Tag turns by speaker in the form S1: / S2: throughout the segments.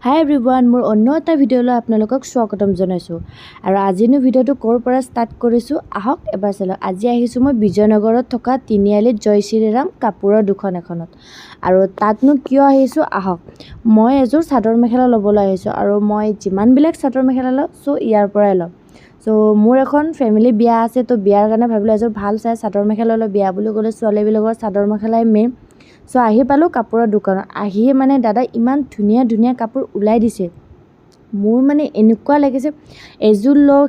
S1: হাই everyone, মোৰ অন্য এটা ভিডিঅ'লৈ আপোনালোকক স্বাগতম জনাইছোঁ। আৰু আজিনো ভিডিঅ'টো ক'ৰ পৰা ষ্টাৰ্ট কৰিছোঁ আহক এবাৰ চালোঁ। আজি আহিছোঁ মই বিজয়নগৰত থকা তিনিআলিত জয় শ্ৰীৰাম কাপোৰৰ দোকান এখনত। আৰু তাতনো কিয় আহিছোঁ আহক। মই এযোৰ চাদৰ মেখেলা ল'বলৈ আহিছোঁ আৰু মই যিমানবিলাক চাদৰ মেখেলা লওঁ ইয়াৰ পৰাই ল'ম। মোৰ এখন ফেমিলি বিয়া আছে, বিয়াৰ কাৰণে ভাবিলোঁ এযোৰ ভাল চাই চাদৰ মেখেলা লৈ বিয়া বুলি ক'লে ছোৱালীবিলাকৰ চাদৰ মেখেলাই মেইন। আহি পালোঁ কাপোৰৰ দোকানত। আহিয়ে মানে দাদা ইমান ধুনীয়া ধুনীয়া কাপোৰ ওলাই দিছে। মোৰ মানে এনেকুৱা লাগিছে এযোৰ লওঁ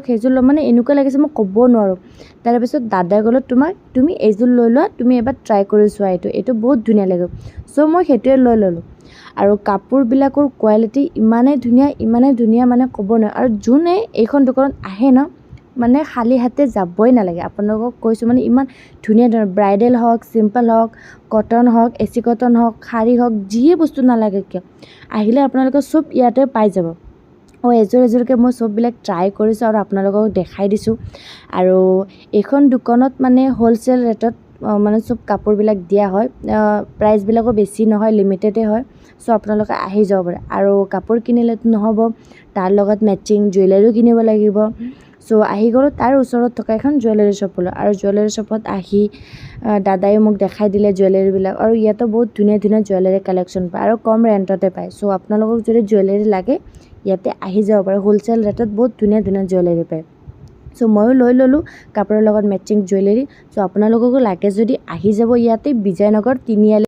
S1: সেইযোৰ মানে এনেকুৱা লাগিছে মই ক'ব নোৱাৰোঁ। তাৰপিছত দাদাই ক'লে তুমি এইযোৰ লৈ লোৱা, তুমি এবাৰ ট্ৰাই কৰি চোৱা, এইটো বহুত ধুনীয়া লাগে। মই সেইটোৱে লৈ ল'লোঁ। আৰু কাপোৰবিলাকৰ কোৱালিটি ইমানেই ধুনীয়া মানে ক'ব নোৱাৰোঁ। আৰু যোনে এইখন দোকানত আহে ন, মানে খালী হাতে যাবই নালাগে। আপোনালোকক কৈছোঁ মানে ইমান ধুনীয়া ব্ৰাইডেল হওক, চিম্পল হওক, কটন হওক, এচি কটন হওক, শাৰী হওক, যিয়ে বস্তু নালাগে কিয় আহিলে আপোনালোকে চব ইয়াতে পাই যাব। এযোৰকৈ মই চববিলাক ট্ৰাই কৰিছোঁ আৰু আপোনালোকক দেখাই দিছোঁ। আৰু এইখন দোকানত মানে হ'লচেল ৰেটত মানে চব কাপোৰবিলাক দিয়া হয়। প্ৰাইচবিলাকো বেছি নহয়, লিমিটেডে হয়। আপোনালোকে আহি যাব পাৰে। আৰু কাপোৰ কিনিলেতো নহ'ব, তাৰ লগত মেচিং জুৱেলাৰীও কিনিব লাগিব। আহি গ'লোঁ তাৰ ওচৰত থকা এখন জুৱেলাৰী শ্বপলৈ। আৰু জুৱেলাৰী শ্বপত আহি দাদাই মোক দেখাই দিলে জুৱেলাৰীবিলাক। আৰু ইয়াতো বহুত ধুনীয়া ধুনীয়া জুৱেলাৰী কালেকশ্যন পায় আৰু কম ৰেণ্টতে পায়। আপোনালোকক যদি জুৱেলাৰী লাগে ইয়াতে আহি যাব পাৰে। হ'লচেল ৰেটত বহুত ধুনীয়া ধুনীয়া জুৱেলাৰী পায়। ময়ো লৈ ল'লোঁ কাপোৰৰ লগত মেচিং জুৱেলাৰী। আপোনালোককো লাগে যদি আহি যাব ইয়াতে বিজয়নগৰ তিনিআলি।